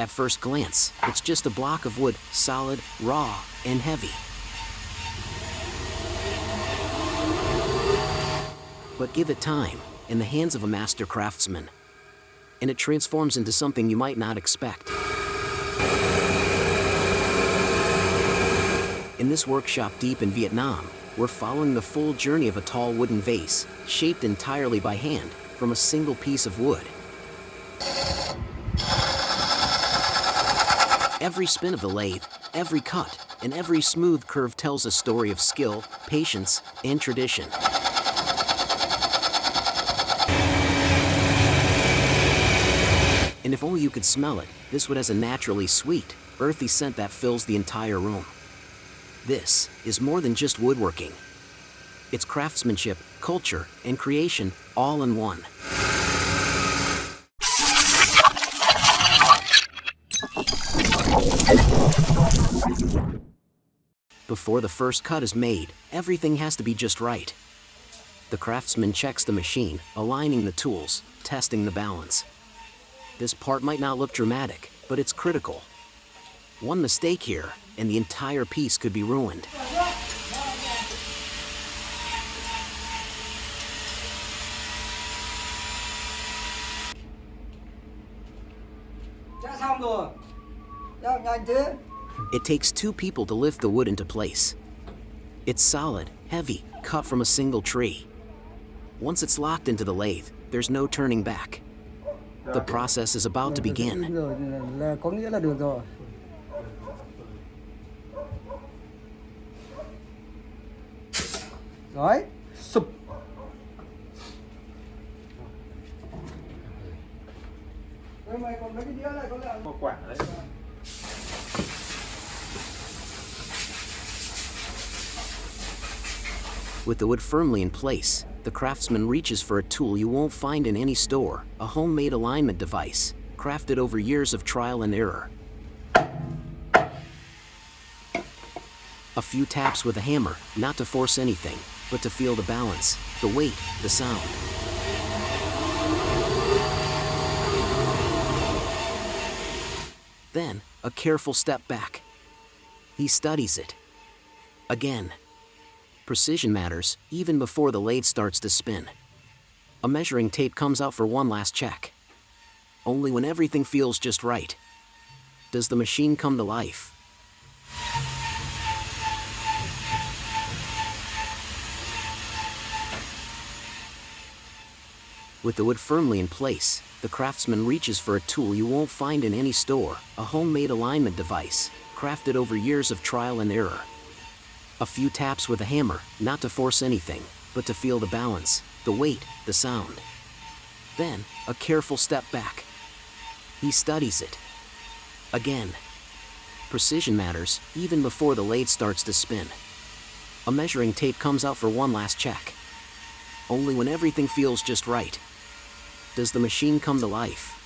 At first glance, it's just a block of wood, solid, raw, and heavy. But give it time, in the hands of a master craftsman, and it transforms into something you might not expect. In this workshop deep in Vietnam, we're following the full journey of a tall wooden vase, shaped entirely by hand, from a single piece of wood. Every spin of the lathe, every cut, and every smooth curve tells a story of skill, patience, and tradition. And if only you could smell it, this wood has a naturally sweet, earthy scent that fills the entire room. This is more than just woodworking. It's craftsmanship, culture, and creation, all in one. Before the first cut is made, everything has to be just right. The craftsman checks the machine, aligning the tools, testing the balance. This part might not look dramatic, but it's critical. One mistake here, and the entire piece could be ruined. It takes 2 people to lift the wood into place. It's solid, heavy, cut from a single tree. Once it's locked into the lathe, there's no turning back. The process is about to begin. Rồi, sụp. Mày còn mấy cái đĩa này có lẽ một quả đấy. With the wood firmly in place, the craftsman reaches for a tool you won't find in any store, a homemade alignment device, crafted over years of trial and error. A few taps with a hammer, not to force anything, but to feel the balance, the weight, the sound. Then, a careful step back. He studies it. Again. Precision matters, even before the lathe starts to spin. A measuring tape comes out for one last check. Only when everything feels just right does the machine come to life. With the wood firmly in place, the craftsman reaches for a tool you won't find in any store, a homemade alignment device, crafted over years of trial and error. A few taps with a hammer, not to force anything, but to feel the balance, the weight, the sound. Then, a careful step back. He studies it. Again. Precision matters, even before the lathe starts to spin. A measuring tape comes out for one last check. Only when everything feels just right does the machine come to life.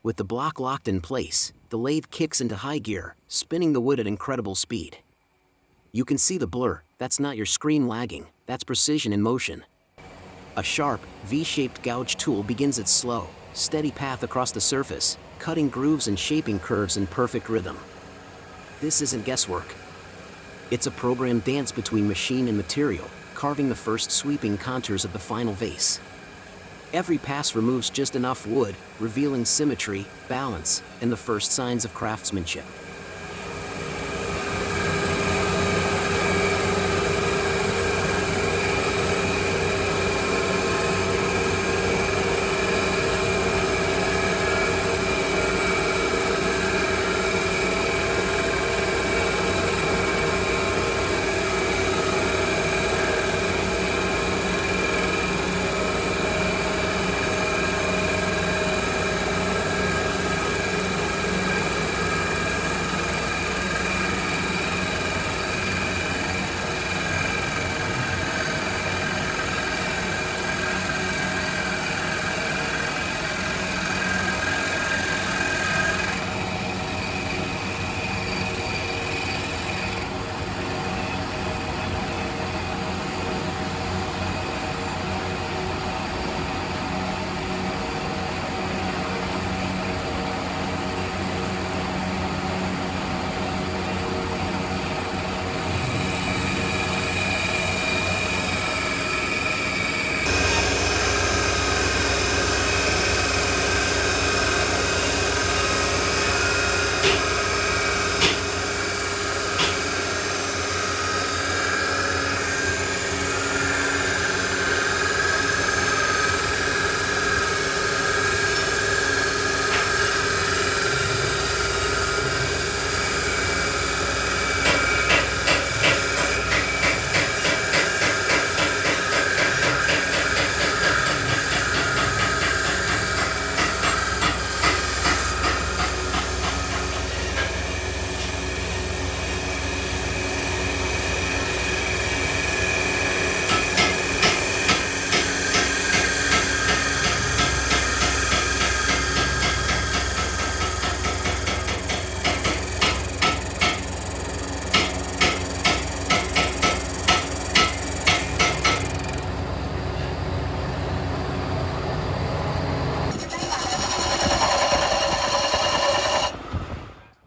With the block locked in place, the lathe kicks into high gear, spinning the wood at incredible speed. You can see the blur. That's not your screen lagging, that's precision in motion. A sharp, V-shaped gouge tool begins its slow, steady path across the surface, cutting grooves and shaping curves in perfect rhythm. This isn't guesswork. It's a programmed dance between machine and material, carving the first sweeping contours of the final vase. Every pass removes just enough wood, revealing symmetry, balance, and the first signs of craftsmanship.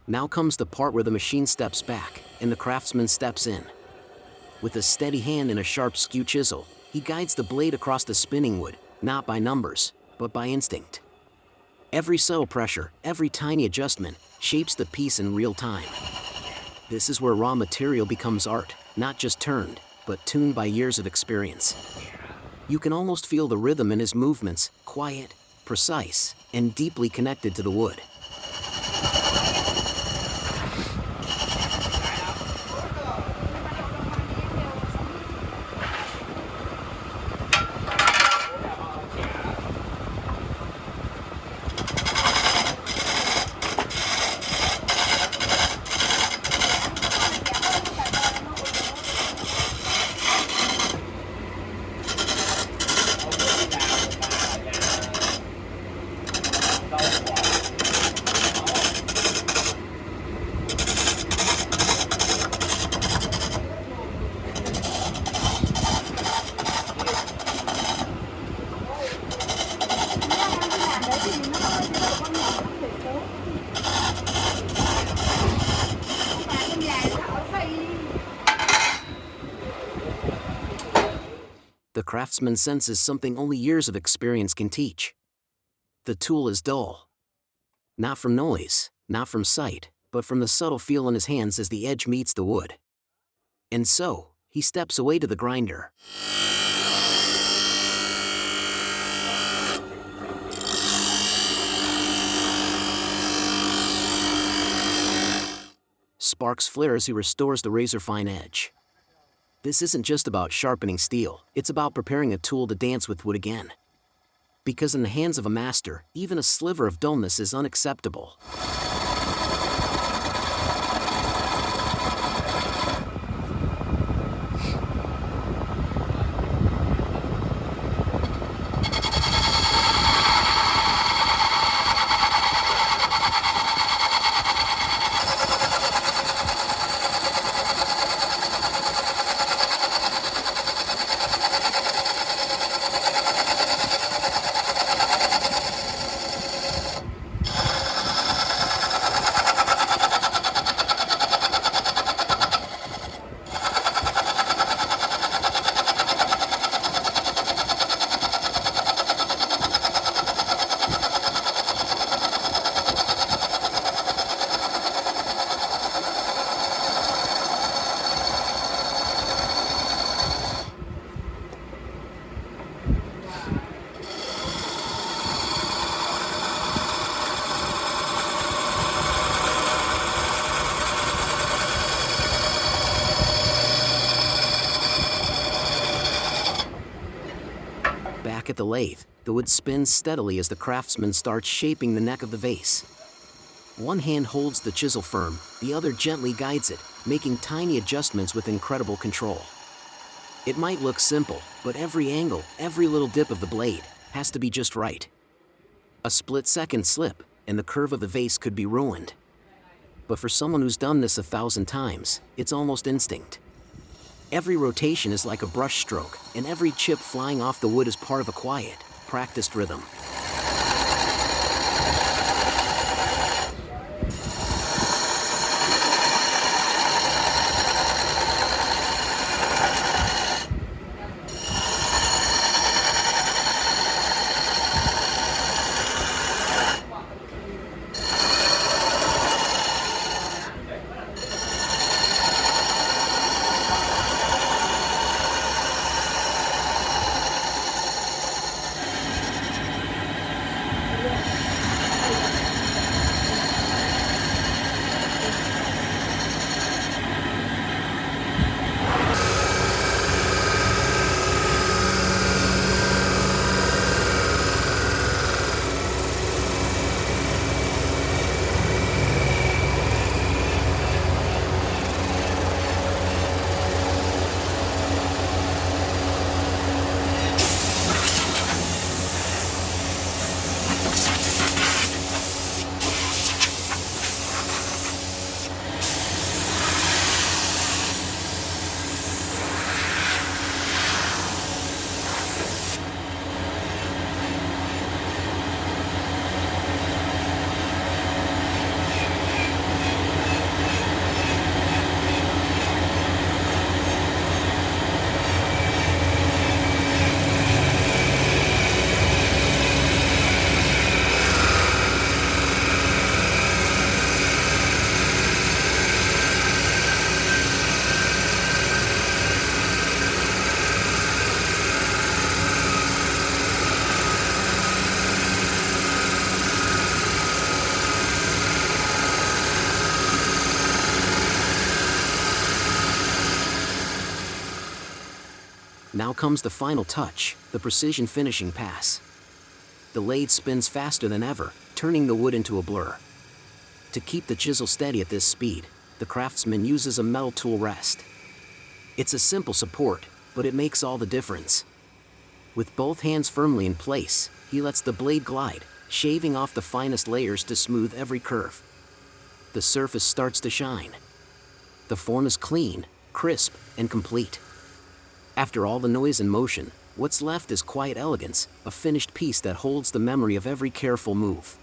Now comes the part where the machine steps back, and the craftsman steps in. With a steady hand and a sharp skew chisel, he guides the blade across the spinning wood, not by numbers, but by instinct. Every subtle pressure, every tiny adjustment, shapes the piece in real time. This is where raw material becomes art, not just turned, but tuned by years of experience. You can almost feel the rhythm in his movements, quiet, precise, and deeply connected to the wood. The craftsman senses something only years of experience can teach. The tool is dull. Not from noise, not from sight, but from the subtle feel in his hands as the edge meets the wood. And so, he steps away to the grinder. Sparks flare as he restores the razor-fine edge. This isn't just about sharpening steel, it's about preparing a tool to dance with wood again. Because in the hands of a master, even a sliver of dullness is unacceptable. at the lathe, the wood spins steadily as the craftsman starts shaping the neck of the vase. One hand holds the chisel firm, the other gently guides it, making tiny adjustments with incredible control. It might look simple, but every angle, every little dip of the blade, has to be just right. A split-second slip, and the curve of the vase could be ruined. But for someone who's done this 1,000 times, it's almost instinct. Every rotation is like a brush stroke, and every chip flying off the wood is part of a quiet, practiced rhythm. Now comes the final touch, the precision finishing pass. The lathe spins faster than ever, turning the wood into a blur. To keep the chisel steady at this speed, the craftsman uses a metal tool rest. It's a simple support, but it makes all the difference. With both hands firmly in place, he lets the blade glide, shaving off the finest layers to smooth every curve. The surface starts to shine. The form is clean, crisp, and complete. After all the noise and motion, what's left is quiet elegance, a finished piece that holds the memory of every careful move.